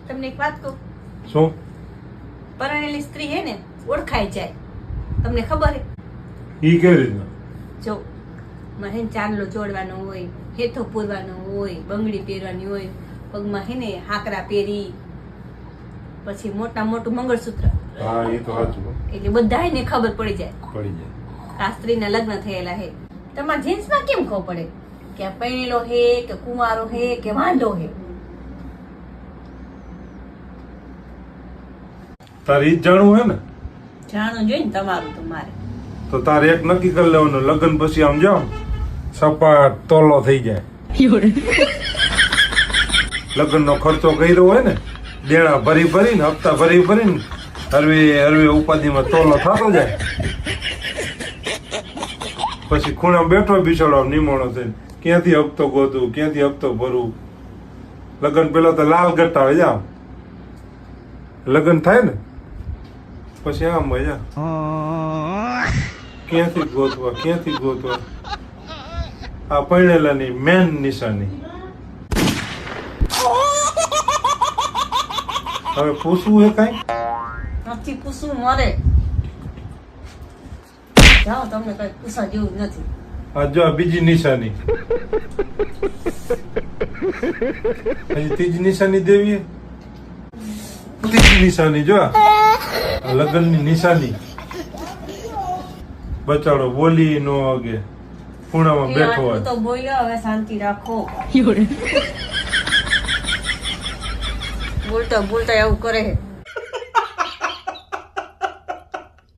તમને એક વાત કહું, શું? પરણેલી સ્ત્રી હે ને ઓળખાઈ જાય. તમને ખબર હે? ઈ કેવી રીતના? જો મારે ચાંદલો જોડવાનો હોય, હેથો પૂરવાનો હોય, બંગડી પહેરવાની હોય, પગમાં હે ને હાકરા પહેરી, પછી મોટું મંગળસૂત્ર, હા એ તો સાચું એટલે બધાને ખબર પડી જાય પડી જાય. આ સ્ત્રીના લગ્ન થયેલા હે. તમારા જેન્ટ્સમાં કેમ ખબર પડે કે આ પરણેલો હે કે કુંવારો હે કે વાંઢો હે? તારે ઈ જ જાણવું હે ને? જાણવું જોઈએ ને તમારું. તો મારે તો તારે એક નક્કી કરી લેવાનું, લગ્ન પછી આમ જાવ સપાટ તોલો થઈ જાય. લગ્નનો ખર્ચો કર્યો હોય ને, દેણા ભરી ભરીને, હપ્તા ભરી ભરીને હરવે ઉપાધિમાં તોલો થતો જાય. પછી ખૂણા બેઠો બિચારો નિમોણો થઈને ક્યાંથી હપ્તો ગોતું, ક્યાંથી હપ્તો ભરું. લગ્ન પેલા તો લાલ ગટ્ટા હોય જાવ, લગ્ન થાય ને પછી આમ મજા ક્યાંથી ગોતવા. આ પરણેલાની મેન નિશાની. હવે પૂછવું હે કઈ? નથી પૂછવું મારે. જાઓ, તમને કઈ પૂછવા જેવું નથી. આ જો આ બીજી નિશાની. હજી ત્રીજી નિશાની દેવી. ત્રીજી નિશાની જો આ લગ્નની નિશાની. બચાડો બોલી નો વાગે, ખૂણામાં બેઠો હોય. તો બોલ્યો, હવે શાંતિ રાખો. બોલતા એવું કરે છે.